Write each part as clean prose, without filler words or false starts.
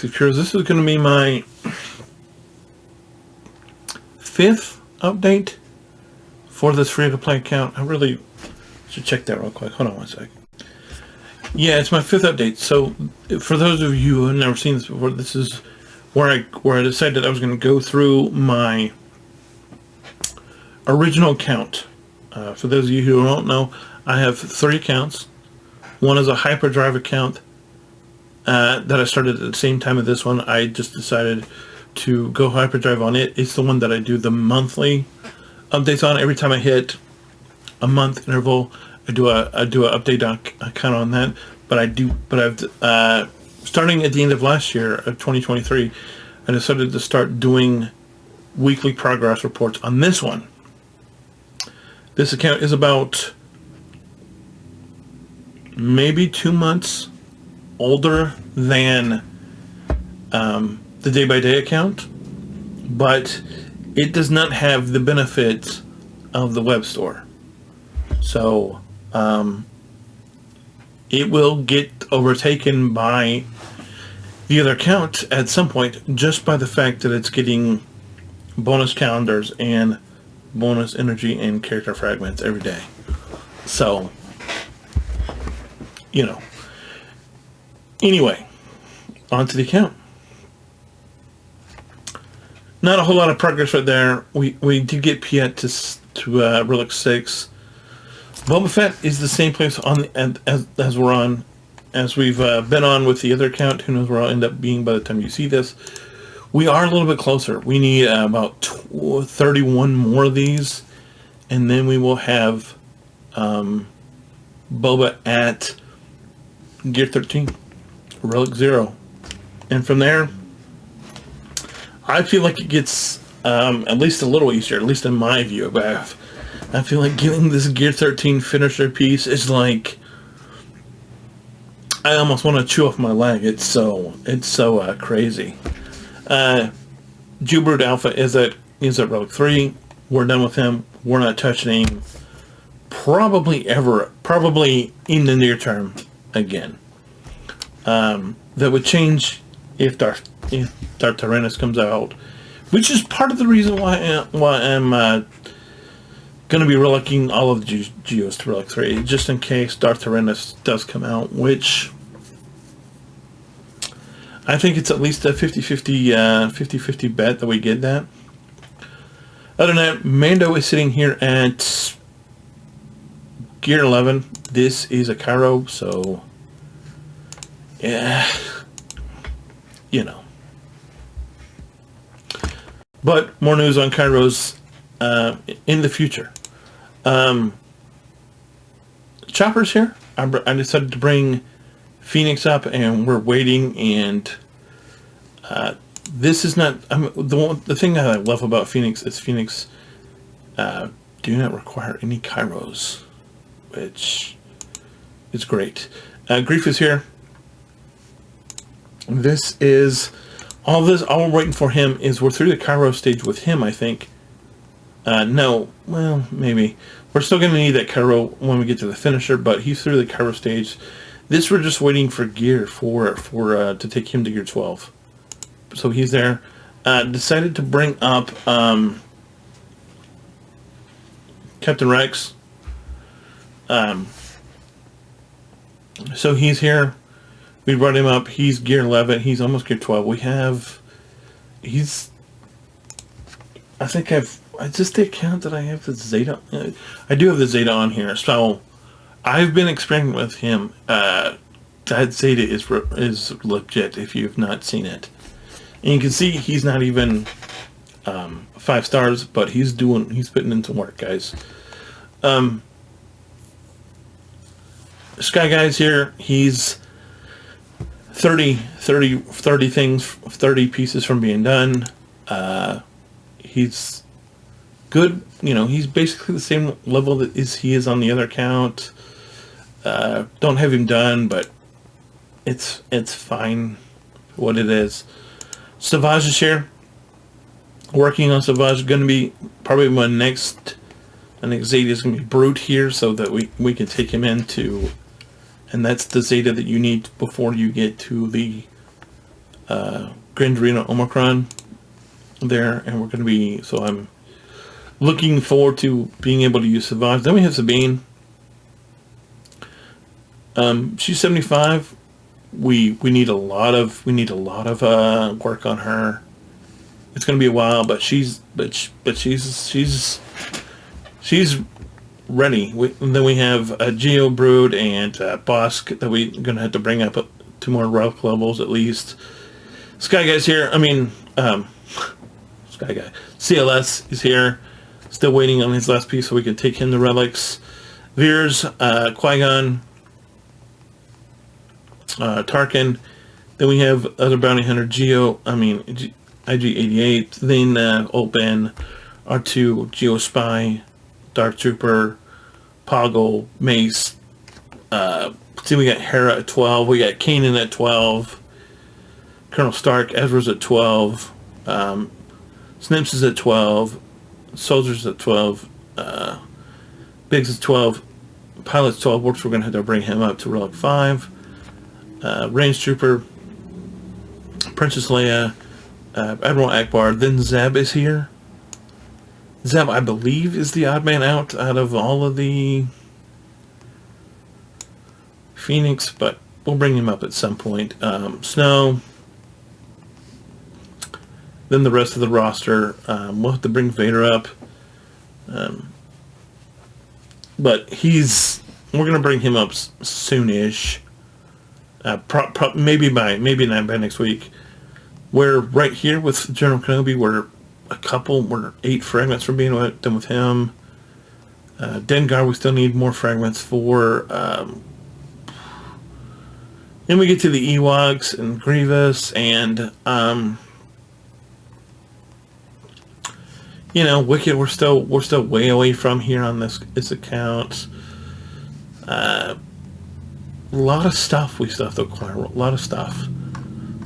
Because this is going to be my 5th update for this free-to-play account. I really should check that real quick. Hold on one sec. Yeah, it's my 5th update. So, for those of you who have never seen this before, this is where I decided I was going to go through my original account. For those of you who don't know, I have 3 accounts. One is a hyperdrive account that I started at the same time as this one. I just decided to go hyperdrive on it. It's the one that I do the monthly updates on. Every time I hit a month interval, I do a update account on that. But I've starting at the end of last year of 2023, I decided to start doing weekly progress reports on this one. This account is about maybe 2 months older than the day-by-day account, but it does not have the benefits of the web store. So it will get overtaken by the other account at some point, just by the fact that it's getting bonus calendars and bonus energy and character fragments every day. So, you know. Anyway, on to the account. Not a whole lot of progress right there. We did get Piet to Relic 6. Boba Fett is the same place on as we're on, as we've been on with the other account. Who knows where I'll end up being by the time you see this. We are a little bit closer. We need about 31 more of these, and then we will have Boba at Gear 13. Relic 0, and from there I feel like it gets at least a little easier, at least in my view. But I feel like getting this Gear 13 finisher piece is like, I almost want to chew off my leg. It's so crazy. Jubert Alpha is at Relic 3. We're done with him. We're not touching him probably in the near term again. That would change if Darth Tyrannus comes out, which is part of the reason why I'm going to be relicking all of the Geos to Relic 3, just in case Darth Tyrannus does come out, which I think it's at least a 50-50 bet that we get that. Other than that, Mando is sitting here at Gear 11. This is a Cairo, so yeah, you know. But more news on Kairos in the future. Chopper's here. I decided to bring Phoenix up, and we're waiting. And this is not the thing that I love about Phoenix is Phoenix do not require any Kairos, which is great. Grief is here. This is all we're waiting for him is we're through the Cairo stage with him, I think. No, well, maybe. We're still going to need that Cairo when we get to the finisher, but he's through the Cairo stage. This we're just waiting for gear for to take him to Gear 12. So he's there. Decided to bring up Captain Rex. So he's here. We brought him up. He's Gear 11. He's almost Gear 12. Is this the account that I have the Zeta? I do have the Zeta on here. So I've been experimenting with him. That Zeta is legit if you've not seen it. And you can see he's not even 5 stars, but he's putting in some work, guys. Sky Guy's here. He's 30 pieces from being done. He's good. You know, he's basically the same level that he is on the other account. Don't have him done, but it's fine what it is. Savage is here. Working on Savage. Going to be probably my next Zeta is going to be Brute here, so that we can take him into. And that's the Zeta that you need before you get to the Grandarino Omicron there, and we're going to be, so I'm looking forward to being able to use Savage. Then we have Sabine. She's 75. We need a lot of work on her. It's going to be a while, but she's ready. And then we have Geo Brood and Bosk that we're going to have to bring up to more rough levels at least. Sky Guy's here. I mean, Sky Guy. CLS is here. Still waiting on his last piece so we can take him the relics. Veers, Qui-Gon, Tarkin. Then we have other bounty hunter IG-88. Then Old Ben, R2, Geo Spy, Dark Trooper, Poggle, Mace. See, we got Hera at 12. We got Kanan at 12. Colonel Stark, Ezra's at 12. Snips is at 12. Soldiers at 12. Biggs is 12. Pilot's 12. We're going to have to bring him up to Relic 5. Range Trooper, Princess Leia, Admiral Akbar. Then Zeb is here. Zeb, I believe, is the odd man out of all of the Phoenix, but we'll bring him up at some point. Snow. Then the rest of the roster. We'll have to bring Vader up. But we're going to bring him up soonish. Maybe not by next week. We're right here with General Kenobi. We're 8 fragments from being done with him. Dengar, we still need more fragments for. Then we get to the Ewoks and Grievous and Wicked. We're still way away from here on this account. A lot of stuff we still have to acquire. A lot of stuff,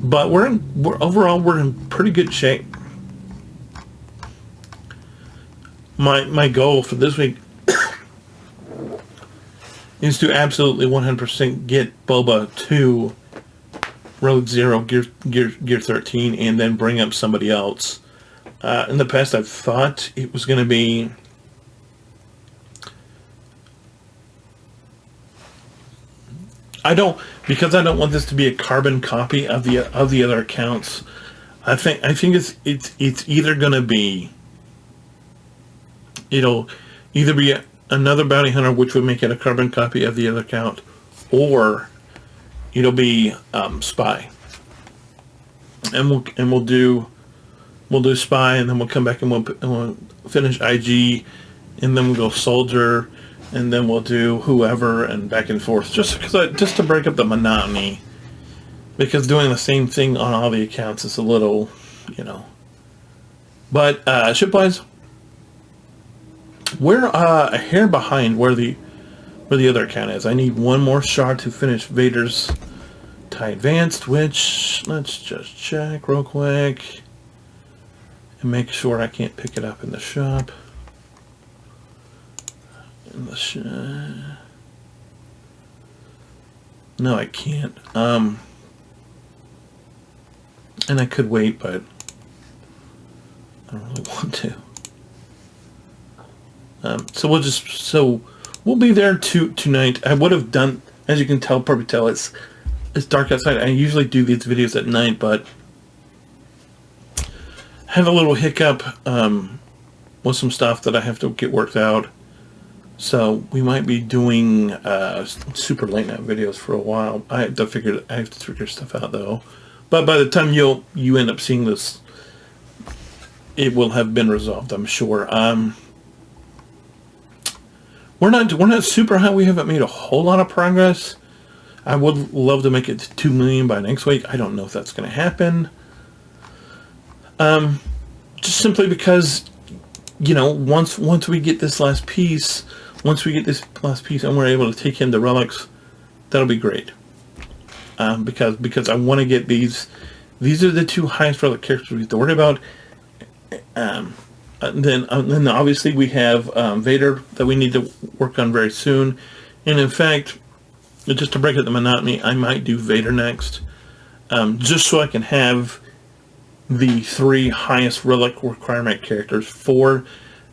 but we're in pretty good shape. My goal for this week is to absolutely 100% get Boba to Rogue Zero, Gear 13, and then bring up somebody else. In the past, I've thought it was going to be I don't want this to be a carbon copy of the other accounts. I think it's either going to be, it'll either be another bounty hunter, which would make it a carbon copy of the other account, or it'll be spy. And we'll do spy, and then we'll come back and we'll finish IG, and then we'll go soldier, and then we'll do whoever, and back and forth, just to break up the monotony, because doing the same thing on all the accounts is a little, But ship-wise, we're a hair behind where the other account is. I need one more shard to finish Vader's TIE Advanced, which let's just check real quick and make sure I can't pick it up in the shop. No, I can't. And I could wait, but I don't really want to. So we'll be there tonight. I would have done, as you can probably tell, it's dark outside. I usually do these videos at night, but I have a little hiccup with some stuff that I have to get worked out. So we might be doing super late night videos for a while. I have to figure stuff out though. But by the time you end up seeing this, it will have been resolved, I'm sure. We're not super high. We haven't made a whole lot of progress. I would love to make it to 2 million by next week. I don't know if that's going to happen. Just simply because, once we get this last piece, and we're able to take in the relics, that'll be great. Because I want to get these. These are the 2 highest relic characters we have to worry about. Then obviously we have Vader that we need to work on very soon. And in fact, just to break up the monotony, I might do Vader next. just so I can have the 3 highest relic requirement characters for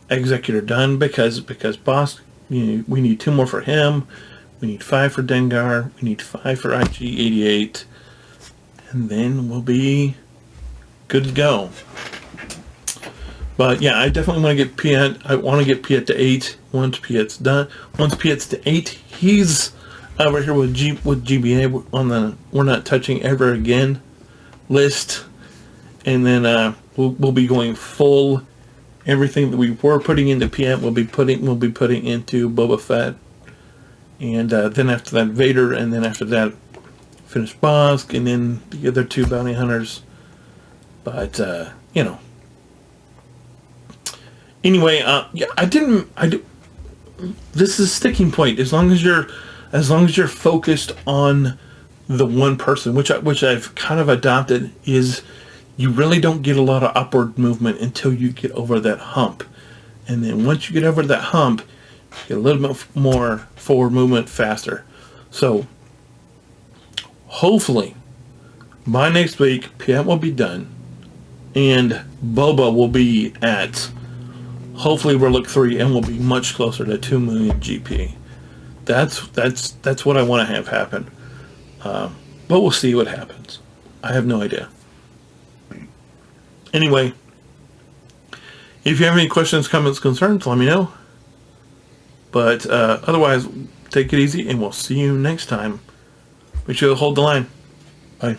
Executor done, because boss, we need 2 more for him, we need 5 for Dengar, we need 5 for IG-88, and then we'll be good to go. But yeah, I definitely want to get Piet. I want to get Piet to 8 once Piet's done. Once Piet's to 8, he's over here with GBA on the "we're not touching ever again" list, and then we'll be going full. Everything that we were putting into Piet, we'll be putting into Boba Fett, and then after that Vader, and then after that finish Bosk, and then the other 2 bounty hunters. But anyway, yeah, this is a sticking point. As long as you're focused on the one person, which I've kind of adopted, is you really don't get a lot of upward movement until you get over that hump. And then once you get over that hump, you get a little bit more forward movement faster. So hopefully by next week, Piet will be done, and Boba will be at hopefully Relic 3, and we'll be much closer to 2 million GP. That's what I want to have happen. But we'll see what happens. I have no idea. Anyway, if you have any questions, comments, concerns, let me know. But otherwise, take it easy, and we'll see you next time. Make sure to hold the line. Bye.